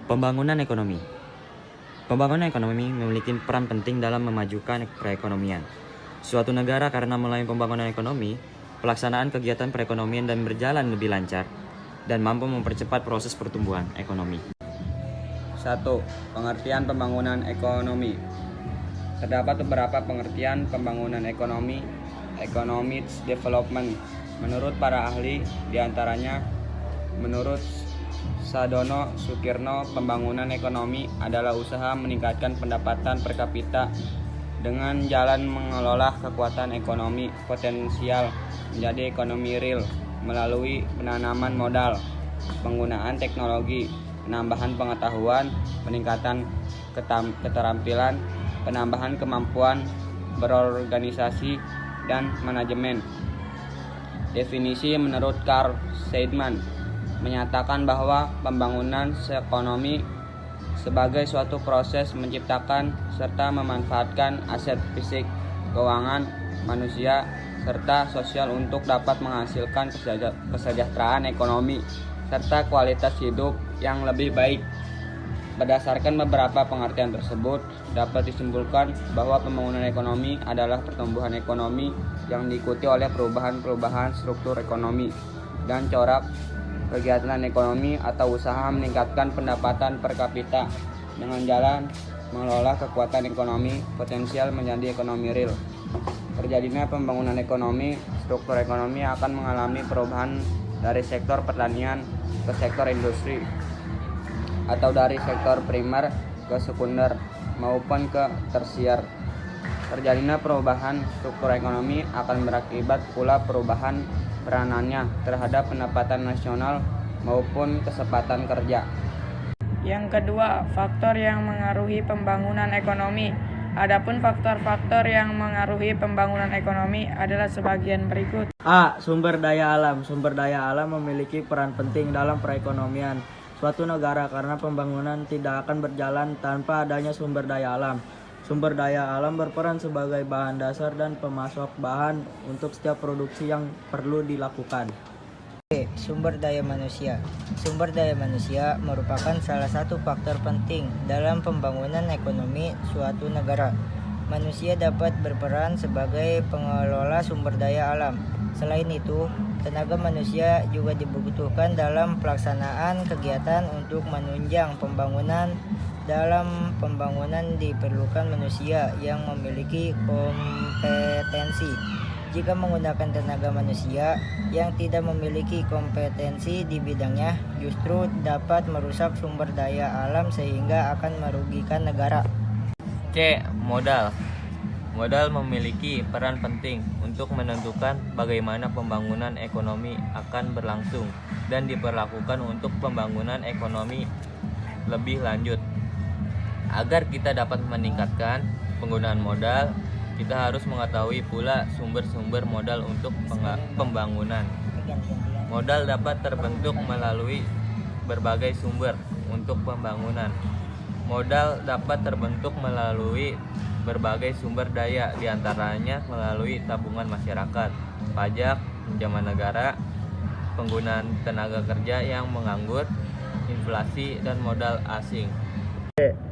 Pembangunan ekonomi. Pembangunan ekonomi memiliki peran penting dalam memajukan perekonomian suatu negara karena melalui pembangunan ekonomi, pelaksanaan kegiatan perekonomian dan berjalan lebih lancar dan mampu mempercepat proses pertumbuhan ekonomi. 1. Pengertian pembangunan ekonomi. Terdapat beberapa pengertian pembangunan ekonomi, economic development. Menurut para ahli, diantaranya menurut Sadono Sukirno, pembangunan ekonomi adalah usaha meningkatkan pendapatan per kapita dengan jalan mengelola kekuatan ekonomi potensial menjadi ekonomi real melalui penanaman modal, penggunaan teknologi, penambahan pengetahuan, peningkatan keterampilan, penambahan kemampuan berorganisasi dan manajemen. Definisi menurut Carl Seidman menyatakan bahwa pembangunan ekonomi sebagai suatu proses menciptakan serta memanfaatkan aset fisik, keuangan, manusia, serta sosial untuk dapat menghasilkan kesejahteraan ekonomi serta kualitas hidup yang lebih baik. Berdasarkan beberapa pengertian tersebut, dapat disimpulkan bahwa pembangunan ekonomi adalah pertumbuhan ekonomi yang diikuti oleh perubahan-perubahan struktur ekonomi dan corak kegiatan ekonomi atau usaha meningkatkan pendapatan per kapita dengan jalan mengelola kekuatan ekonomi potensial menjadi ekonomi real. Terjadinya pembangunan ekonomi, struktur ekonomi akan mengalami perubahan dari sektor pertanian ke sektor industri atau dari sektor primer ke sekunder maupun ke tersier. Terjadinya perubahan struktur ekonomi akan berakibat pula perubahan peranannya terhadap pendapatan nasional maupun kesempatan kerja. Yang kedua, faktor yang mengaruhi pembangunan ekonomi. Adapun faktor-faktor yang mengaruhi pembangunan ekonomi adalah sebagian berikut. A. Sumber daya alam. Sumber daya alam memiliki peran penting dalam perekonomian suatu negara karena pembangunan tidak akan berjalan tanpa adanya sumber daya alam. Sumber daya alam berperan sebagai bahan dasar dan pemasok bahan untuk setiap produksi yang perlu dilakukan. B. Sumber daya manusia. Sumber daya manusia merupakan salah satu faktor penting dalam pembangunan ekonomi suatu negara. Manusia dapat berperan sebagai pengelola sumber daya alam. Selain itu, tenaga manusia juga dibutuhkan dalam pelaksanaan kegiatan untuk menunjang pembangunan. Dalam pembangunan diperlukan manusia yang memiliki kompetensi. Jika menggunakan tenaga manusia yang tidak memiliki kompetensi di bidangnya, justru dapat merusak sumber daya alam sehingga akan merugikan negara. C. Modal. Modal memiliki peran penting untuk menentukan bagaimana pembangunan ekonomi akan berlangsung dan diperlakukan untuk pembangunan ekonomi lebih lanjut. Agar kita dapat meningkatkan penggunaan modal, kita harus mengetahui pula sumber-sumber modal untuk pembangunan. Modal dapat terbentuk melalui berbagai sumber untuk pembangunan. Modal dapat terbentuk melalui berbagai sumber daya, diantaranya melalui tabungan masyarakat, pajak, pinjaman negara, penggunaan tenaga kerja yang menganggur, inflasi, dan modal asing.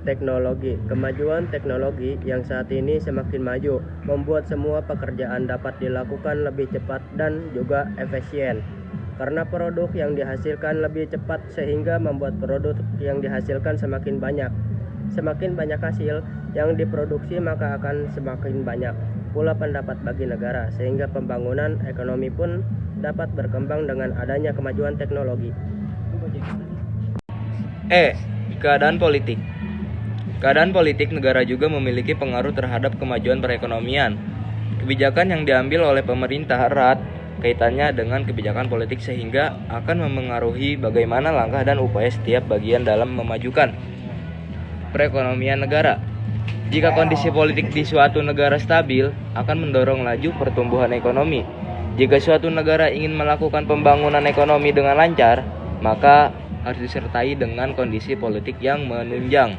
Teknologi. Kemajuan teknologi yang saat ini semakin maju membuat semua pekerjaan dapat dilakukan lebih cepat dan juga efisien. Karena produk yang dihasilkan lebih cepat sehingga membuat produk yang dihasilkan semakin banyak. Semakin banyak hasil yang diproduksi maka akan semakin banyak pula pendapat bagi negara sehingga pembangunan ekonomi pun dapat berkembang dengan adanya kemajuan teknologi. E. Keadaan politik. Keadaan politik negara juga memiliki pengaruh terhadap kemajuan perekonomian. Kebijakan yang diambil oleh pemerintah erat kaitannya dengan kebijakan politik sehingga akan memengaruhi bagaimana langkah dan upaya setiap bagian dalam memajukan perekonomian negara. Jika kondisi politik di suatu negara stabil, akan mendorong laju pertumbuhan ekonomi. Jika suatu negara ingin melakukan pembangunan ekonomi dengan lancar, maka harus disertai dengan kondisi politik yang menunjang.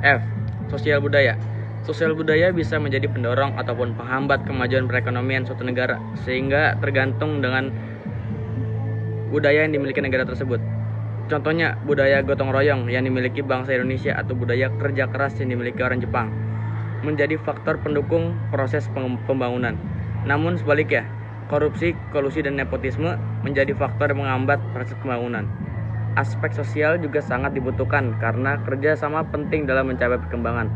F. Sosial budaya. Sosial budaya bisa menjadi pendorong ataupun penghambat kemajuan perekonomian suatu negara, sehingga tergantung dengan budaya yang dimiliki negara tersebut. Contohnya budaya gotong royong yang dimiliki bangsa Indonesia atau budaya kerja keras yang dimiliki orang Jepang menjadi faktor pendukung proses pembangunan. Namun sebaliknya, korupsi, kolusi, dan nepotisme menjadi faktor yang menghambat proses pembangunan. Aspek sosial juga sangat dibutuhkan karena kerjasama penting dalam mencapai perkembangan.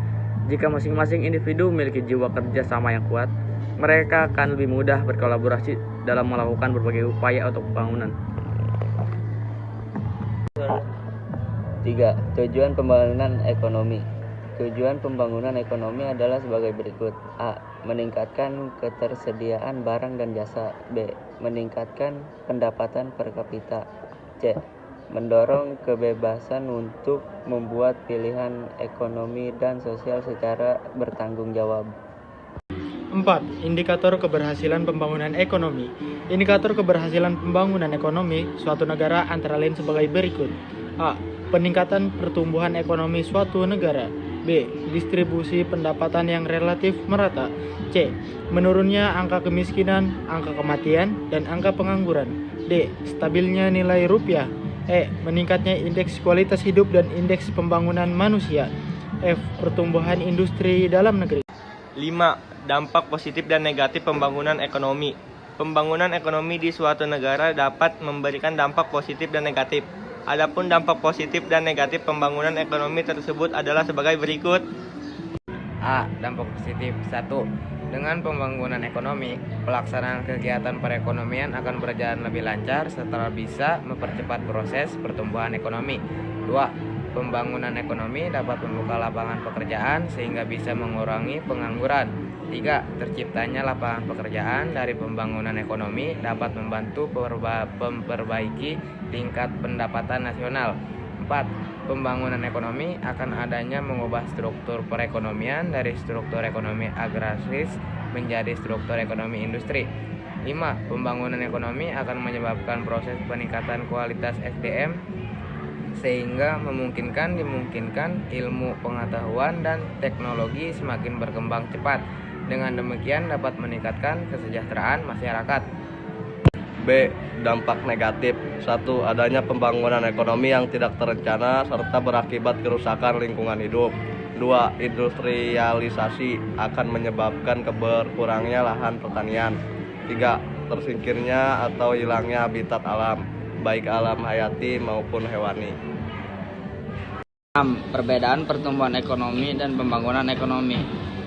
Jika masing-masing individu memiliki jiwa kerjasama yang kuat, mereka akan lebih mudah berkolaborasi dalam melakukan berbagai upaya untuk pembangunan. 3. Tujuan pembangunan ekonomi. Tujuan pembangunan ekonomi adalah sebagai berikut. A. Meningkatkan ketersediaan barang dan jasa. B. Meningkatkan pendapatan per kapita. C. Mendorong kebebasan untuk membuat pilihan ekonomi dan sosial secara bertanggung jawab. 4. Indikator keberhasilan pembangunan ekonomi. Indikator keberhasilan pembangunan ekonomi suatu negara antara lain sebagai berikut. A. Peningkatan pertumbuhan ekonomi suatu negara. B. Distribusi pendapatan yang relatif merata. C. Menurunnya angka kemiskinan, angka kematian, dan angka pengangguran. D. Stabilnya nilai rupiah. E. Meningkatnya indeks kualitas hidup dan indeks pembangunan manusia. F. Pertumbuhan industri dalam negeri. 5. Dampak positif dan negatif pembangunan ekonomi. Pembangunan ekonomi di suatu negara dapat memberikan dampak positif dan negatif. Adapun dampak positif dan negatif pembangunan ekonomi tersebut adalah sebagai berikut. A. Dampak positif. 1. Dengan pembangunan ekonomi, pelaksanaan kegiatan perekonomian akan berjalan lebih lancar serta bisa mempercepat proses pertumbuhan ekonomi. 2. Pembangunan ekonomi dapat membuka lapangan pekerjaan sehingga bisa mengurangi pengangguran. 3. Terciptanya lapangan pekerjaan dari pembangunan ekonomi dapat membantu memperbaiki tingkat pendapatan nasional. 4. Pembangunan ekonomi akan adanya mengubah struktur perekonomian dari struktur ekonomi agraris menjadi struktur ekonomi industri. 5. Pembangunan ekonomi akan menyebabkan proses peningkatan kualitas SDM sehingga memungkinkan ilmu pengetahuan dan teknologi semakin berkembang cepat. Dengan demikian dapat meningkatkan kesejahteraan masyarakat. B. Dampak negatif. 1. Adanya pembangunan ekonomi yang tidak terencana serta berakibat kerusakan lingkungan hidup. 2. Industrialisasi akan menyebabkan berkurangnya lahan pertanian. 3. Tersingkirnya atau hilangnya habitat alam, baik alam hayati maupun hewani. 6. Perbedaan pertumbuhan ekonomi dan pembangunan ekonomi.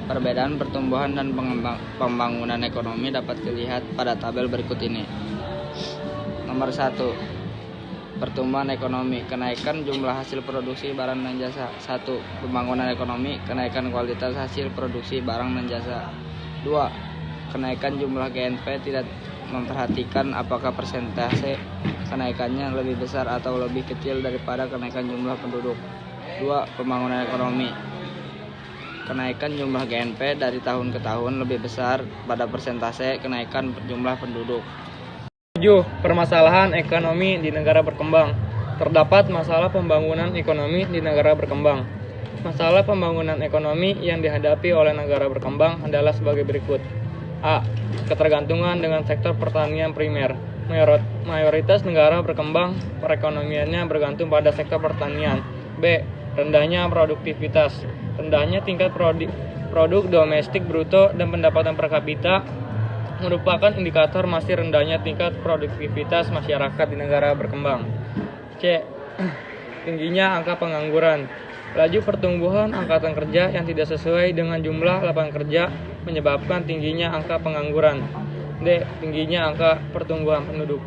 Perbedaan pertumbuhan dan pembangunan ekonomi dapat dilihat pada tabel berikut ini. Nomor 1. Pertumbuhan ekonomi, kenaikan jumlah hasil produksi barang dan jasa. 1. Pembangunan ekonomi, kenaikan kualitas hasil produksi barang dan jasa. 2. Kenaikan jumlah GNP tidak memperhatikan apakah persentase kenaikannya lebih besar atau lebih kecil daripada kenaikan jumlah penduduk. 2. Pembangunan ekonomi, kenaikan jumlah GNP dari tahun ke tahun lebih besar pada persentase kenaikan jumlah penduduk. 7. Permasalahan ekonomi di negara berkembang. Terdapat masalah pembangunan ekonomi di negara berkembang. Masalah pembangunan ekonomi yang dihadapi oleh negara berkembang adalah sebagai berikut. A. Ketergantungan dengan sektor pertanian primer. Mayoritas negara berkembang perekonomiannya bergantung pada sektor pertanian. B. Rendahnya produktivitas. Rendahnya tingkat produk domestik bruto dan pendapatan per kapita merupakan indikator masih rendahnya tingkat produktivitas masyarakat di negara berkembang. C. Tingginya angka pengangguran. Laju pertumbuhan angkatan kerja yang tidak sesuai dengan jumlah lapangan kerja menyebabkan tingginya angka pengangguran. D. Tingginya angka pertumbuhan penduduk.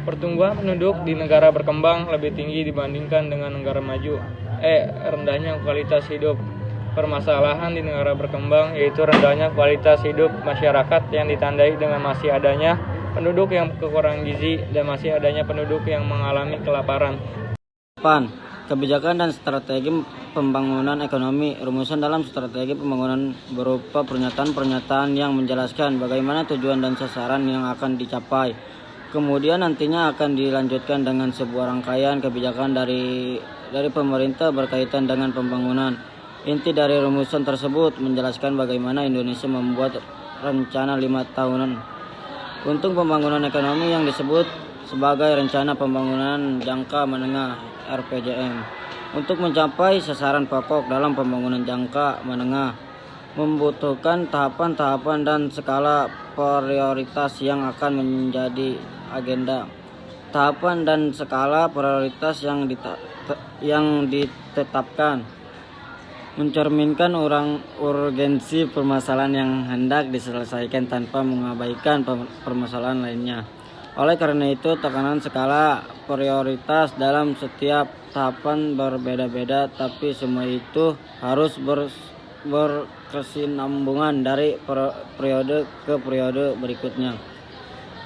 Pertumbuhan penduduk di negara berkembang lebih tinggi dibandingkan dengan negara maju. E. Rendahnya kualitas hidup. Permasalahan di negara berkembang yaitu rendahnya kualitas hidup masyarakat yang ditandai dengan masih adanya penduduk yang kekurangan gizi dan masih adanya penduduk yang mengalami kelaparan. 8. Kebijakan dan strategi pembangunan ekonomi. Rumusan dalam strategi pembangunan berupa pernyataan-pernyataan yang menjelaskan bagaimana tujuan dan sasaran yang akan dicapai. Kemudian nantinya akan dilanjutkan dengan sebuah rangkaian kebijakan dari pemerintah berkaitan dengan pembangunan. Inti dari rumusan tersebut menjelaskan bagaimana Indonesia membuat rencana 5 tahunan untuk pembangunan ekonomi yang disebut sebagai rencana pembangunan jangka menengah (RPJM). Untuk mencapai sasaran pokok dalam pembangunan jangka menengah membutuhkan tahapan-tahapan dan skala prioritas yang akan menjadi agenda. Tahapan dan skala prioritas yang ditetapkan mencerminkan urgensi permasalahan yang hendak diselesaikan tanpa mengabaikan permasalahan lainnya. Oleh karena itu, tekanan skala prioritas dalam setiap tahapan berbeda-beda, tapi semua itu harus berkesinambungan dari periode ke periode berikutnya.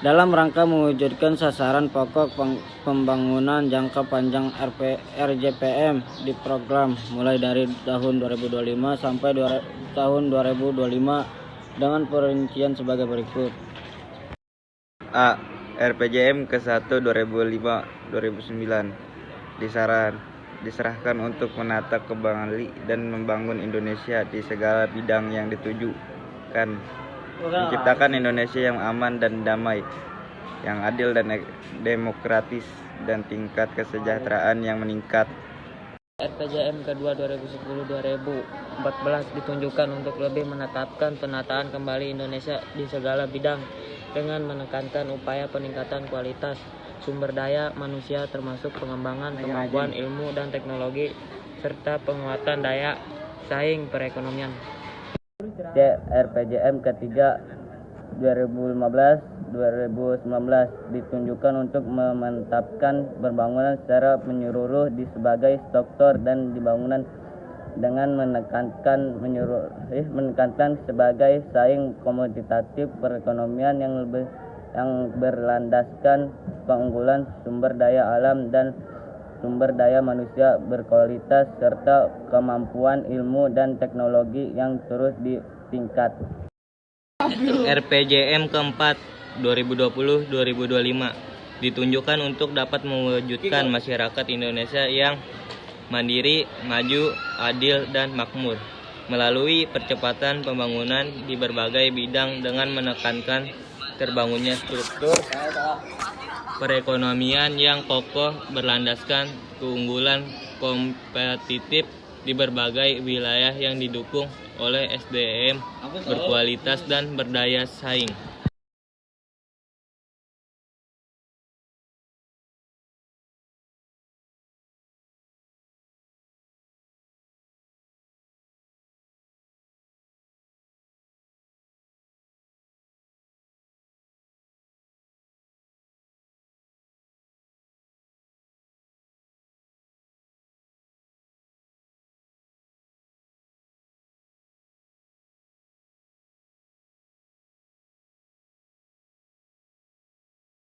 Dalam rangka mewujudkan sasaran pokok pembangunan jangka panjang RJPM di program mulai dari tahun 2025 sampai tahun 2025 dengan perincian sebagai berikut. A. RPJM ke-1 2005-2009 diserahkan untuk menata kembali dan membangun Indonesia di segala bidang yang ditujukan, menciptakan Indonesia yang aman dan damai, yang adil dan demokratis, dan tingkat kesejahteraan yang meningkat. RPJM kedua 2010-2014 ditunjukkan untuk lebih menetapkan penataan kembali Indonesia di segala bidang dengan menekankan upaya peningkatan kualitas sumber daya manusia termasuk pengembangan kemampuan ilmu dan teknologi serta penguatan daya saing perekonomian. RPJM ketiga 2015-2019 ditunjukkan untuk memantapkan pembangunan secara menyeluruh di sebagai struktur dan dibangunan dengan menekankan sebagai saing komoditatif perekonomian yang berlandaskan keunggulan sumber daya alam dan sumber daya manusia berkualitas serta kemampuan ilmu dan teknologi yang terus ditingkat. RPJM keempat 2020-2025 ditunjukkan untuk dapat mewujudkan masyarakat Indonesia yang mandiri, maju, adil, dan makmur melalui percepatan pembangunan di berbagai bidang dengan menekankan terbangunnya struktur perekonomian yang kokoh berlandaskan keunggulan kompetitif di berbagai wilayah yang didukung oleh SDM berkualitas dan berdaya saing.